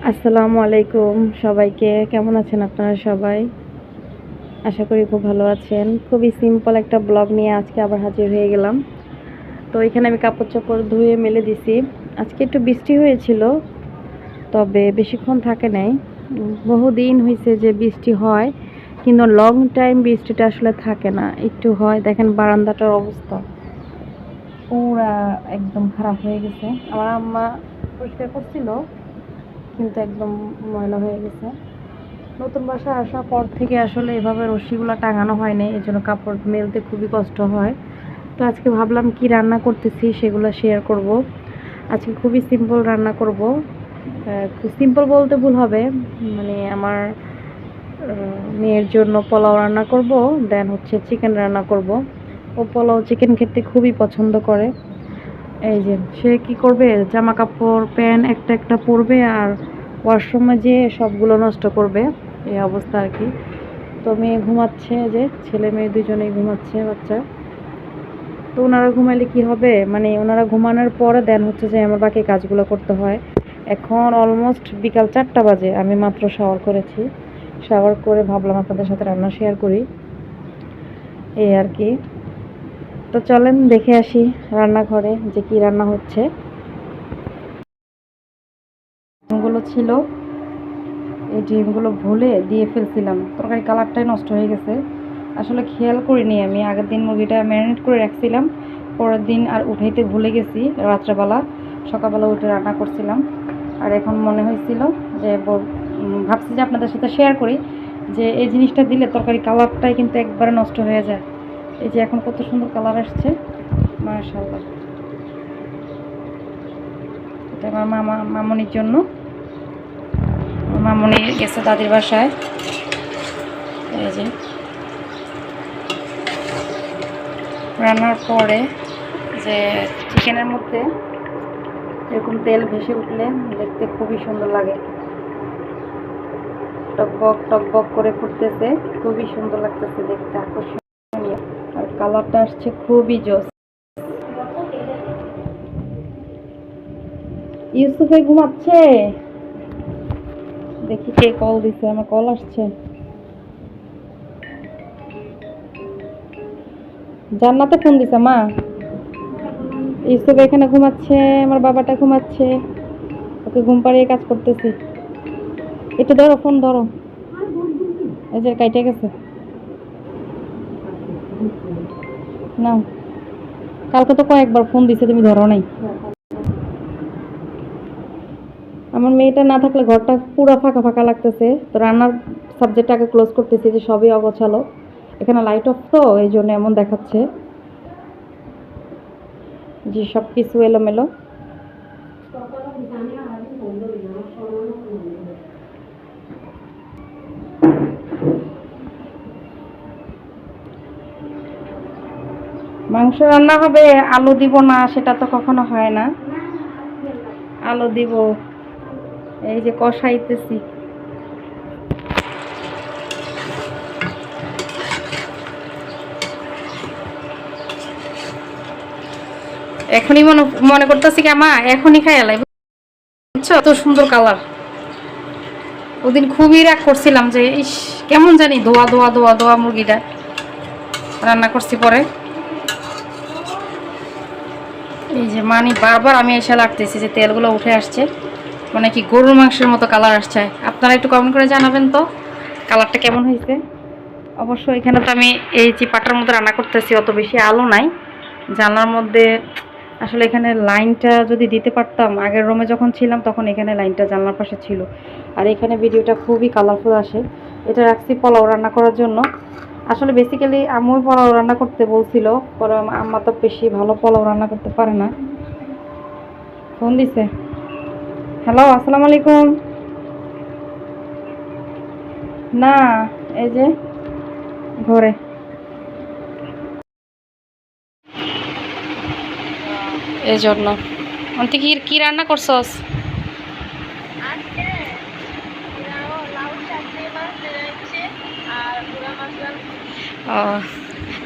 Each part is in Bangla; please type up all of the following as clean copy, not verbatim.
আসসালামু আলাইকুম সবাইকে। কেমন আছেন আপনারা সবাই? আশা করি খুব ভালো আছেন। খুবই সিম্পল একটা ব্লগ নিয়ে আজকে আবার হাজির হয়ে গেলাম। তো এখানে আমি কাপড়-চোপড় ধুয়ে মেলে দিছি। আজকে একটু বৃষ্টি হয়েছিল, তবে বেশিক্ষণ থাকে নাই। বহুদিন হইছে যে বৃষ্টি হয়, কিন্তু লং টাইম বৃষ্টিটা আসলে থাকে না। একটু হয়, দেখেন বারান্দাটার অবস্থা পুরা একদম খারাপ হয়ে গেছে। আমার আম্মা পরিষ্কার করছিল, কিন্তু একদম ময়লা হয়ে গেছে। নতুন বাসায় আসার পর থেকে আসলে এভাবে রশিগুলো টাঙানো হয়নি, এই জন্য কাপড় মেলতে খুবই কষ্ট হয়। তো আজকে ভাবলাম কি রান্না করতেছি সেগুলো শেয়ার করব। আজকে খুবই সিম্পল রান্না করব। সিম্পল বলতে ভুল হবে, মানে আমার মেয়ের জন্য পোলাও রান্না করব, দেন হচ্ছে চিকেন রান্না করব। ও পোলাও চিকেন খেতে খুবই পছন্দ করে। এই যে সে কি করবে, জামা কাপড় প্যান্ট একটা একটা পরবে আর ওয়াশরুমে যেয়ে সবগুলো নষ্ট করবে, এই অবস্থা আর কি। তো মেয়ে ঘুমাচ্ছে, যে ছেলে মেয়ে দুজনেই ঘুমাচ্ছে বাচ্চা। তো ওনারা ঘুমাইলে কি হবে, মানে ওনারা ঘুমানোর পরে দেন হচ্ছে যে আমার বাকি কাজগুলো করতে হয়। এখন অলমোস্ট বিকাল 4টা বাজে, আমি মাত্র শাওয়ার করেছি। শাওয়ার করে ভাবলাম আপনাদের সাথে রান্না শেয়ার করি, এই আর কি। তো চলেন দেখে আসি রান্নাঘরে যে কি রান্না হচ্ছে। ডিমগুলো ছিল, এই ডিমগুলো ভুলে দিয়ে ফেলছিলাম, তরকারি কালারটাই নষ্ট হয়ে গেছে। আসলে খেয়াল করিনি, আমি আগের দিন মুরগিটা ম্যারিনেট করে রাখছিলাম, পরের দিন আর উঠাইতে ভুলে গেছি রাত্রেবেলা। সকালবেলা উঠে রান্না করছিলাম, আর এখন মনে হয়েছিল যে ভাবছি যে আপনাদের সাথে শেয়ার করি যে এই জিনিসটা দিলে তরকারি কালারটাই কিন্তু একবারে নষ্ট হয়ে যায়। এই যে এখন কত সুন্দর কালার আসছে, মাশাআল্লাহ। এটা আমার মামনির জন্য। মামনি গেছে দাদির বাসায়। এই যে রান্নার পরে যে চিকেনের মধ্যে এরকম তেল ভেসে উঠলে দেখতে খুবই সুন্দর লাগে, টকবক টকবক করে ফুটতেছে, খুবই সুন্দর লাগতেছে দেখতে, আকর্ষণীয়। আর কালারটা আসছে খুবই জোস। ইউসুফে ঘুমাচ্ছে, দেখি কে কল দিছে, আমার কল আসছে। জান্নাতে ফোন দিছে মা। ইউসুফ এখানে ঘুমাচ্ছে, আমার বাবাটা ঘুমাচ্ছে, ওকে ঘুম পাড়িয়ে কাজ করতেছি। একটু ধরো, ফোন ধরো, এই যে কাইটে গেছে নাও। কালকে তো কয়েকবার ফোন দিছে, তুমি ধরো নাই। আমার মেয়েটা না থাকলে ঘরটা পুরো ফাঁকা ফাঁকা লাগতেছে। তো রান্নার সাবজেক্ট আগে ক্লোজ করতেছি, যে সবই অগোছালো। এখানে লাইট অফ, তো এই জন্য এমন দেখাচ্ছে যে সব কিছু এলোমেলো। মাংস রান্না হবে, আলু দিব না সেটা তো কখনো হয় না। আলু দিব, এই যে কষাইতেছি। এখনই মনে মনে করতেছি কি মা এখনই খাই এলাই, বুঝছো, এত সুন্দর কালার। ওদিন খুবই রাগ করছিলাম যে ইস কেমন জানি ধোয়া ধোয়া ধোয়া ধোয়া মুরগিটা। রান্না করছি পরে, এই যে মানে বারবার আমি এসে লাগতেছি যে তেলগুলো উঠে আসছে, মানে কি গরুর মাংসের মতো কালার আসছে। আপনারা একটু কমেন্ট করে জানাবেন তো কালারটা কেমন হয়েছে। অবশ্য এখানে তো আমি এই চিপাটার মধ্যে রান্না করতেছি, অত বেশি আলো নাই জানলার মধ্যে। আসলে এখানে লাইনটা যদি দিতে পারতাম, আগের রুমে যখন ছিলাম তখন এখানে লাইনটা জানলার পাশে ছিল। আর এখানে ভিডিওটা খুবই কালারফুল আসে। এটা রাখছি পোলাও রান্না করার জন্য। আসলে বেসিক্যালি আম্মু পোলাও রান্না করতে বলছিল, পরে আম্মা তো বেশি ভালো পোলাও রান্না করতে পারে না। ফোন দিছে, হ্যালো আসসালামু আলাইকুম। না, এই যে ঘরে। এই জন্য অন্তে কি কি রান্না করছস? ও,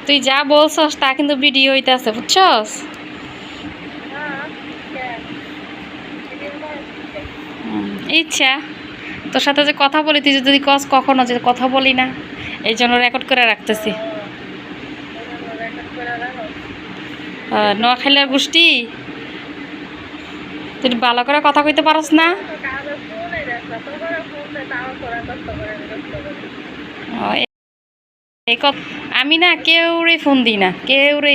তুই যা বলছস তা কিন্তু ভিডিও হইতাছে, বুঝছস? ইচ্ছা তোর সাথে যে কথা বলি, তুই যদি কস কখনো যে কথা বলি না, এই জন্য রেকর্ড করে রাখতেছি। নোয়াখালীর গোষ্ঠী, তুই ভালো করে কথা কইতে পারস না। ও, আমি না কেউরে ফোন দিই না, কেউরে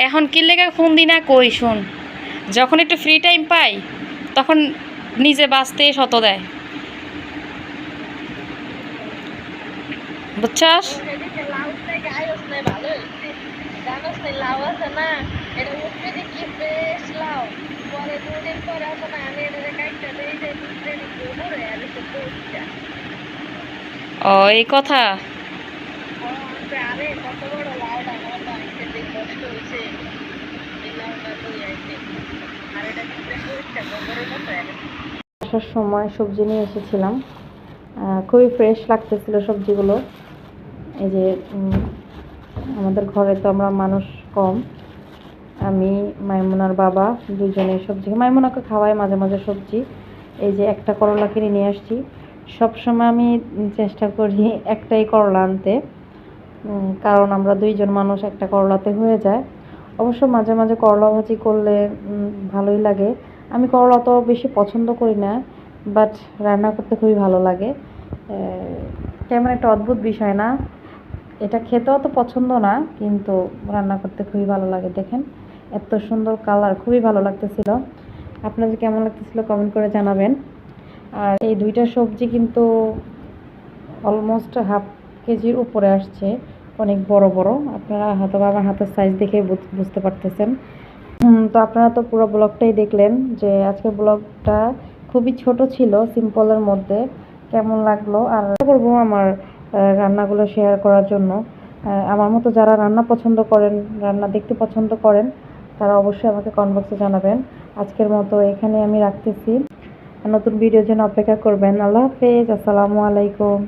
এখন কি লেগে ফোন দিই না কই শোন, যখন একটু ফ্রি টাইম পাই তখন নিজে বাঁচতে শত দেয়, বুঝছস? ও এই কথা। আসার সময় সবজি নিয়ে এসেছিলাম, খুবই ফ্রেশ লাগতেছিল সবজিগুলো। এই যে আমাদের ঘরে তো আমরা মানুষ কম, আমি মাইমুনার বাবা দুজনে সবজি, মাইমুনাকে খাওয়াই মাঝে মাঝে সবজি। এই যে একটা করলা কিনে নিয়ে আসছি, সবসময় আমি চেষ্টা করি একটাই করলা আনতে, কারণ আমরা দুইজন মানুষ একটা করলাতে হয়ে যায়। অবশ্য মাঝে মাঝে করলা ভাজি করলে ভালোই লাগে। আমি করলা তো বেশি পছন্দ করি না, বাট রান্না করতে খুবই ভালো লাগে। কেমন একটা অদ্ভুত বিষয় না, এটা খেতেও তো পছন্দ না, কিন্তু রান্না করতে খুবই ভালো লাগে। দেখেন এত সুন্দর কালার, খুবই ভালো লাগতেছিল। আপনাদের কেমন লাগতেছিল কমেন্ট করে জানাবেন। আর এই দুইটা সবজি কিন্তু অলমোস্ট হাফ কেজির উপরে আসছে, অনেক বড় বড়। আপনারা হয়তো আমার হাতের সাইজ দেখে বুঝতে পারতেছেন। তো আপনারা তো পুরো ব্লগটাই দেখলেন, যে আজকের ব্লগটা খুবই ছোট ছিল, সিম্পলের মধ্যে। কেমন লাগলো, আর করবো আমার রান্নাগুলো শেয়ার করার জন্য। আমার মতো যারা রান্না পছন্দ করেন, রান্না দেখতে পছন্দ করেন, তারা অবশ্যই আমাকে কমেন্ট বক্সে জানাবেন। আজকের মতো এখানে আমি রাখতেছি, নতুন ভিডিওর জন্য অপেক্ষা করবেন। আল্লাহ হাফেজ, আসসালামু আলাইকুম।